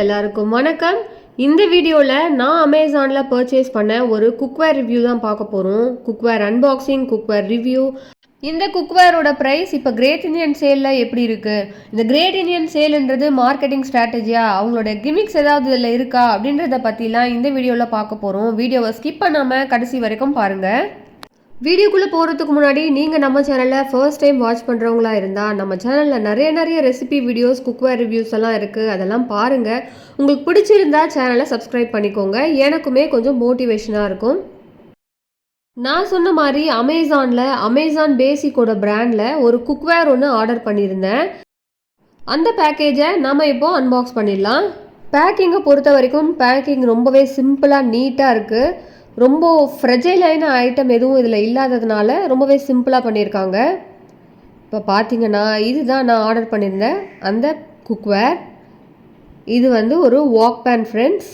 எல்லாருக்கும் வணக்கம். இந்த வீடியோவில் நான் அமேசானில் பர்ச்சேஸ் பண்ண ஒரு குக்வேர் ரிவ்யூ தான் பார்க்க போகிறோம். Cookware unboxing, cookware review. இந்த குக்வேரோட ப்ரைஸ் இப்போ கிரேட் இண்டியன் சேலில் எப்படி இருக்குது, இந்த கிரேட் இண்டியன் சேல்ன்றது மார்க்கெட்டிங் ஸ்ட்ராட்டஜியா, அவங்களோட கிமிக்ஸ் ஏதாவது இதில் இருக்கா அப்படின்றத பற்றிலாம் இந்த வீடியோவில் பார்க்க போகிறோம். வீடியோவை ஸ்கிப் பண்ணாமல் கடைசி வரைக்கும் பாருங்கள். வீடியோக்குள்ளே போகிறதுக்கு முன்னாடி நீங்கள் நம்ம சேனலில் ஃபர்ஸ்ட் டைம் வாட்ச் பண்ணுறவங்களா இருந்தால் நம்ம சேனலில் நிறைய ரெசிபி வீடியோஸ், குக்வேர் ரிவ்யூஸ் எல்லாம் இருக்குது. அதெல்லாம் பாருங்கள். உங்களுக்கு பிடிச்சிருந்தா சேனலை சப்ஸ்கிரைப் பண்ணிக்கோங்க. எனக்குமே கொஞ்சம் மோட்டிவேஷனாக இருக்கும். நான் சொன்ன மாதிரி அமேசான் பேசிக்கோட பிராண்டில் ஒரு குக்வேர் ஒன்று ஆர்டர் பண்ணியிருந்தேன். அந்த பேக்கேஜை நம்ம இப்போ அன்பாக்ஸ் பண்ணிடலாம். பேக்கிங்கை பொறுத்த வரைக்கும் பேக்கிங் ரொம்பவே சிம்பிளாக நீட்டாக இருக்குது. ரொம்ப ஃப்ரெஜைலான ஐட்டம் எதுவும் இதில் இல்லாததுனால ரொம்பவே சிம்பிளாக பண்ணியிருக்காங்க. இப்போ பார்த்தீங்கன்னா இதுதான் நான் ஆர்டர் பண்ணியிருந்தேன் அந்த குக்வேர். இது ஒரு wok pan friends.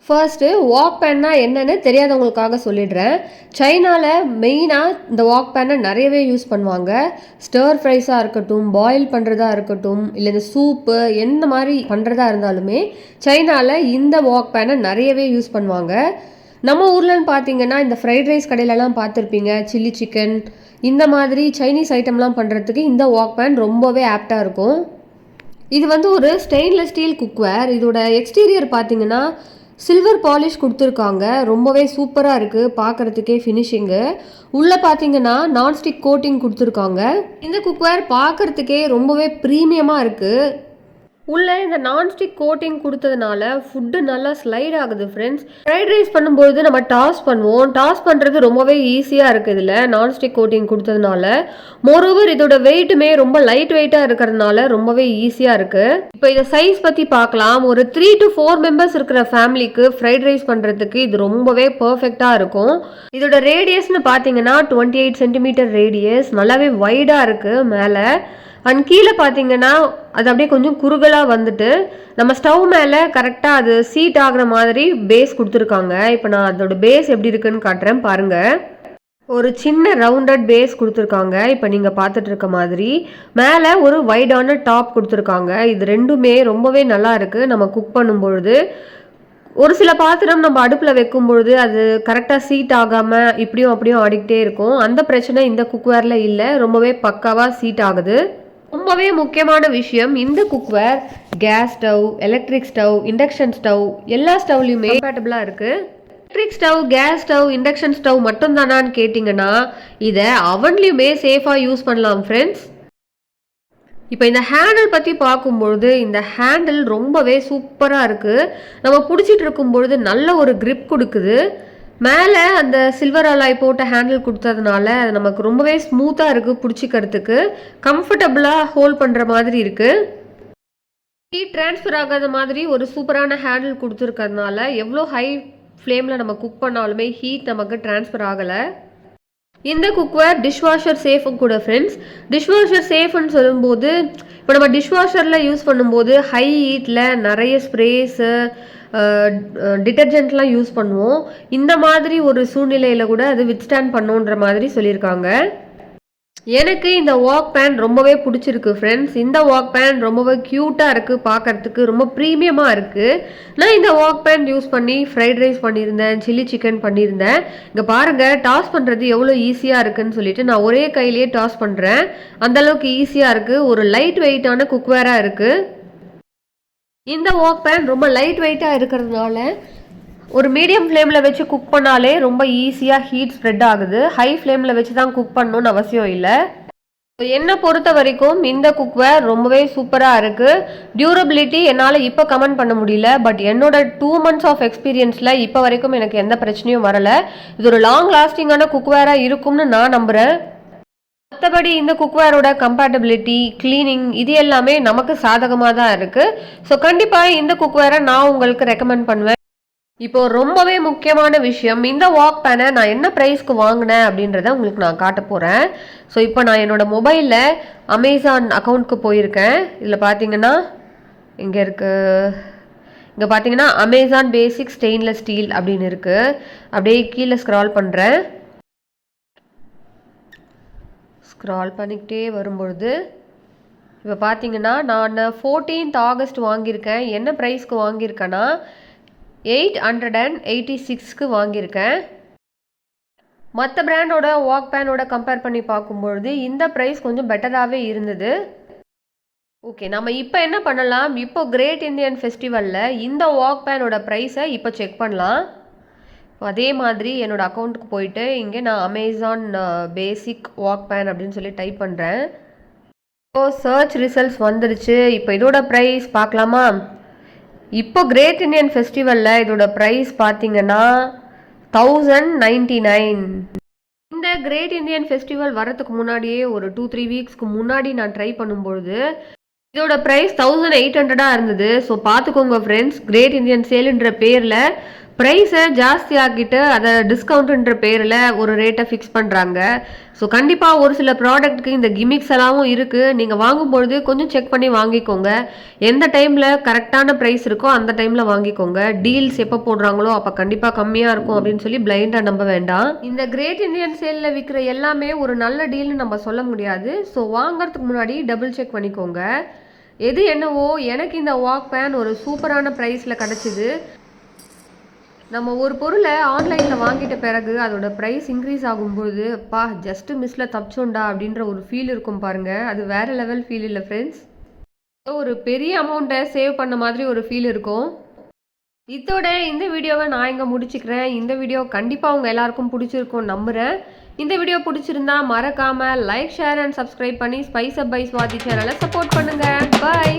First wok பேன்னா என்னென்னு தெரியாதவங்களுக்காக சொல்லிடுறேன். சைனாவில் மெயினாக இந்த வாக் பேனை நிறையவே யூஸ் பண்ணுவாங்க. ஸ்டர் ஃப்ரைஸாக இருக்கட்டும், பாயில் பண்ணுறதா இருக்கட்டும், இல்லை இந்த சூப்பு எந்த மாதிரி பண்ணுறதா இருந்தாலுமே சைனாவில் இந்த வாக் பேனை நிறையவே யூஸ் பண்ணுவாங்க. நம்ம ஊர்லன்னு பார்த்தீங்கன்னா இந்த ஃப்ரைட் ரைஸ் கடையிலலாம் பார்த்துருப்பீங்க, சில்லி சிக்கன் இந்த மாதிரி சைனீஸ் ஐட்டம்லாம் பண்ணுறதுக்கு இந்த வாக் பேன் ரொம்பவே ஆப்டாக இருக்கும். இது ஒரு ஸ்டெயின்லெஸ் ஸ்டீல் குக்வேர். இதோட எக்ஸ்டீரியர் பார்த்தீங்கன்னா சில்வர் பாலிஷ் கொடுத்துருக்காங்க. ரொம்பவே சூப்பராக இருக்குது பார்க்குறதுக்கே ஃபினிஷிங்கு. உள்ளே பார்த்தீங்கன்னா நான்ஸ்டிக் கோட்டிங் கொடுத்துருக்காங்க. இந்த குக்வேர் பார்க்குறதுக்கே ரொம்பவே ப்ரீமியமாக இருக்குது. உள்ளே இந்த நான்ஸ்டிக் கோட்டிங் கொடுத்ததுனால ஃபுட்டு நல்லா ஸ்லைட் ஆகுது ஃப்ரெண்ட்ஸ். ஃப்ரைட் ரைஸ் பண்ணும்போது நம்ம டாஸ் பண்ணுவோம். டாஸ் பண்ணுறது ரொம்பவே ஈஸியாக இருக்குது இதில் நான்ஸ்டிக் கோட்டிங் கொடுத்ததுனால. மோரோவர் இதோட வெயிட்டுமே ரொம்ப லைட் வெயிட்டாக இருக்கிறதுனால ரொம்பவே ஈஸியாக இருக்குது. இப்போ இதை சைஸ் பற்றி பார்க்கலாம். ஒரு 3 to 4 மெம்பர்ஸ் இருக்கிற ஃபேமிலிக்கு ஃப்ரைட் ரைஸ் பண்ணுறதுக்கு இது ரொம்பவே பர்ஃபெக்டாக இருக்கும். இதோட ரேடியஸ்னு பார்த்தீங்கன்னா 28 சென்டிமீட்டர் ரேடியஸ். நல்லாவே வைடாக இருக்குது மேலே. அண்ட் கீழே பார்த்தீங்கன்னா அது அப்படியே கொஞ்சம் குறுகலாக வந்துட்டு நம்ம ஸ்டவ் மேலே கரெக்டாக அது சீட் ஆகிற மாதிரி பேஸ் கொடுத்துருக்காங்க. இப்போ நான் அதோட பேஸ் எப்படி இருக்குன்னு காட்டுறேன் பாருங்கள். ஒரு சின்ன ரவுண்டட் பேஸ் கொடுத்துருக்காங்க. இப்போ நீங்கள் பார்த்துட்டு இருக்க மாதிரி மேலே ஒரு வைடான டாப் கொடுத்துருக்காங்க. இது ரெண்டுமே ரொம்பவே நல்லா இருக்குது. நம்ம குக் பண்ணும்பொழுது ஒரு சில பாத்திரம் நம்ம அடுப்பில் வைக்கும் பொழுது அது கரெக்டாக சீட் ஆகாமல் இப்படியும் அப்படியும் ஆடிக்கிட்டே இருக்கும். அந்த பிரச்சனை இந்த குக்வேரில் இல்லை. ரொம்பவே பக்காவாக சீட் ஆகுது. ரொம்பவே முக்கியமான விஷயம், இந்த cookware gas stove, electric stove, induction stove எல்லா ஸ்டவ்லையுமே கம்பேட்டபிளாக இருக்குது. Electric stove, gas stove, induction stove மட்டும் தானான்னு கேட்டிங்கன்னா இதை அவன்லையுமே சேஃபாக யூஸ் பண்ணலாம் ஃப்ரெண்ட்ஸ். இப்போ இந்த ஹேண்டில் பற்றி பார்க்கும்பொழுது இந்த ஹேண்டில் ரொம்பவே சூப்பராக இருக்குது. நம்ம பிடிச்சிட்டு இருக்கும்பொழுது நல்ல ஒரு கிரிப் கொடுக்குது. மேலே அந்த சில்வர் அலாய் போட்ட ஹேண்டில் கொடுத்ததுனால அது நமக்கு ரொம்பவே ஸ்மூத்தாக இருக்குது. பிடிச்சிக்கிறதுக்கு கம்ஃபர்டபுளாக ஹோல்ட் பண்ணுற மாதிரி இருக்குது. ஹீட் ட்ரான்ஸ்ஃபர் ஆகாத மாதிரி ஒரு சூப்பரான ஹேண்டில் கொடுத்துருக்கிறதுனால எவ்வளோ ஹை ஃப்ளேமில் நம்ம குக் பண்ணாலுமே ஹீட் நமக்கு ட்ரான்ஸ்ஃபர் ஆகலை. இந்த குக்வேர் டிஷ்வாஷர் சேஃபும் கூட ஃப்ரெண்ட்ஸ். டிஷ்வாஷர் சேஃப்னு சொல்லும்போது இப்போ நம்ம டிஷ்வாஷரில் யூஸ் பண்ணும்போது ஹை ஹீட்டில் நிறைய ஸ்ப்ரேஸு டிட்டர்ஜென்ட்லாம் யூஸ் பண்ணுவோம். இந்த மாதிரி ஒரு சூழ்நிலையில் கூட அது வித்ஸ்டாண்ட் பண்ணுன்ற மாதிரி சொல்லியிருக்காங்க. எனக்கு இந்த வாக் பேன் ரொம்பவே பிடிச்சிருக்கு ஃப்ரெண்ட்ஸ். இந்த வாக் பேன் ரொம்பவே க்யூட்டாக இருக்குது பார்க்குறதுக்கு, ரொம்ப ப்ரீமியமாக இருக்குது. நான் இந்த வாக் பேன் யூஸ் பண்ணி ஃப்ரைட் ரைஸ் பண்ணியிருந்தேன், சில்லி சிக்கன் பண்ணியிருந்தேன். இங்கே பாருங்கள் டாஸ் பண்ணுறது எவ்வளோ ஈஸியாக இருக்குதுன்னு சொல்லிட்டு நான் ஒரே கையிலேயே டாஸ் பண்ணுறேன். அந்தளவுக்கு ஈஸியாக இருக்குது. ஒரு லைட் வெயிட்டான குக்வேராக இருக்குது. இந்த வாக் பேன் ரொம்ப லைட் வெயிட்டாக இருக்கிறதுனால ஒரு மீடியம் ஃப்ளேமில் வச்சு குக் பண்ணாலே ரொம்ப ஈஸியாக ஹீட் ஸ்ப்ரெட் ஆகுது. ஹை ஃப்ளேமில் வச்சு தான் குக் பண்ணணும்னு அவசியம் இல்லை. என்னை பொறுத்த வரைக்கும் இந்த குக்வேர் ரொம்பவே சூப்பராக இருக்குது. டியூரபிலிட்டி என்னால் இப்போ கமெண்ட் பண்ண முடியல. பட் என்னோட 2 months ஆஃப் எக்ஸ்பீரியன்ஸில் இப்போ வரைக்கும் எனக்கு எந்த பிரச்சனையும் வரலை. இது ஒரு லாங் லாஸ்டிங்கான குக்வேராக இருக்கும்னு நான் நம்புகிறேன். மற்றபடி இந்த குக்வேரோட கம்பேட்டபிலிட்டி, கிளீனிங் இது எல்லாமே நமக்கு சாதகமாக தான் இருக்குது. ஸோ கண்டிப்பாக இந்த குக்வேரை நான் உங்களுக்கு ரெக்கமெண்ட் பண்ணுவேன். இப்போ ரொம்பவே முக்கியமான விஷயம், இந்த வாக் பேனை நான் என்ன ப்ரைஸ்க்கு வாங்கினேன் அப்படின்றத உங்களுக்கு நான் காட்ட போகிறேன். ஸோ இப்போ நான் என்னோடய மொபைலில் அமேசான் அக்கௌண்ட்க்கு போயிருக்கேன். இதில் பார்த்தீங்கன்னா இங்கே இருக்குது, இங்கே பார்த்தீங்கன்னா அமேசான் பேசிக் ஸ்டெயின்லெஸ் ஸ்டீல் அப்படின்னு இருக்குது. அப்படியே கீழே ஸ்க்ரால் பண்ணுறேன். ஸ்க்ரால் பண்ணிக்கிட்டே வரும்பொழுது இப்போ பார்த்தீங்கன்னா நான் 14th ஆகஸ்ட் வாங்கியிருக்கேன். என்ன ப்ரைஸ்க்கு வாங்கியிருக்கேன்னா 886க்கு வாங்கியிருக்கேன். மற்ற பிராண்டோட வாக் பேனோட கம்பேர் பண்ணி பார்க்கும்பொழுது இந்த ப்ரைஸ் கொஞ்சம் பெட்டராகவே இருந்தது. ஓகே, நம்ம இப்போ என்ன பண்ணலாம், இப்போ கிரேட் இந்தியன் ஃபெஸ்டிவலில் இந்த வாக் பேனோட ப்ரைஸை இப்போ செக் பண்ணலாம். அதே மாதிரி என்னோடய அக்கௌண்ட்டுக்கு போயிட்டு இங்கே நான் அமேசான் பேசிக் வாக் பேன் அப்படின்னு சொல்லி டைப் பண்ணுறேன். இப்போ சர்ச் ரிசல்ட்ஸ் வந்துருச்சு. இப்போ இதோட ப்ரைஸ் பார்க்கலாமா? இப்போ கிரேட் இந்தியன் ஃபெஸ்டிவலில் இதோட ப்ரைஸ் பார்த்தீங்கன்னா 1099. இந்த கிரேட் இந்தியன் ஃபெஸ்டிவல் வரதுக்கு முன்னாடியே ஒரு 2-3 வீக்ஸ்க்கு முன்னாடி நான் ட்ரை பண்ணும்பொழுது இதோட ப்ரைஸ் 1800 இருந்தது. ஸோ பார்த்துக்கோங்க ஃப்ரெண்ட்ஸ், கிரேட் இந்தியன் சேலுன்ற பேரில் ப்ரைஸை ஜாஸ்தி ஆக்கிட்டு அதை டிஸ்கவுண்ட்டுன்ற பேரில் ஒரு ரேட்டை ஃபிக்ஸ் பண்ணுறாங்க. ஸோ கண்டிப்பாக ஒரு சில ப்ராடக்ட்டுக்கு இந்த கிமிக்ஸ் எல்லாமும் இருக்குது. நீங்கள் வாங்கும்பொழுது கொஞ்சம் செக் பண்ணி வாங்கிக்கோங்க. எந்த டைமில் கரெக்டான ப்ரைஸ் இருக்கோ அந்த டைமில் வாங்கிக்கோங்க. டீல்ஸ் எப்போ போடுறாங்களோ அப்போ கண்டிப்பாக கம்மியாக இருக்கும் அப்படின்னு சொல்லி பிளைண்டாக நம்ப வேண்டாம். இந்த கிரேட் இந்தியன் சேலில் விற்கிற எல்லாமே ஒரு நல்ல டீல்னு நம்ம சொல்ல முடியாது. ஸோ வாங்குறதுக்கு முன்னாடி டபுள் செக் பண்ணிக்கோங்க. எது என்னவோ எனக்கு இந்த வாக் பேன் ஒரு சூப்பரான ப்ரைஸில் கிடச்சிது. நம்ம ஒரு பொருளை ஆன்லைனில் வாங்கிட்ட பிறகு அதோட ப்ரைஸ் இன்க்ரீஸ் ஆகும்போது ஜஸ்ட்டு மிஸ்ஸில் தப்பிச்சோண்டா அப்படின்ற ஒரு ஃபீல் இருக்கும் பாருங்கள். அது வேறு லெவல் ஃபீல் இல்லை ஃப்ரெண்ட்ஸ். ஒரு பெரிய அமௌண்ட்டை சேவ் பண்ண மாதிரி ஒரு ஃபீல் இருக்கும். இதோட இந்த வீடியோவை நான் இங்கே முடிச்சுக்கிறேன். இந்த வீடியோ கண்டிப்பாக உங்கள் எல்லாருக்கும் பிடிச்சிருக்கும் நம்புகிறேன். இந்த வீடியோ பிடிச்சிருந்தா மறக்காமல் லைக், ஷேர் அண்ட் சப்ஸ்கிரைப் பண்ணி ஸ்பைஸ் அப் பை ஸ்வாதி சேனலை சப்போர்ட் பண்ணுங்கள். பாய்.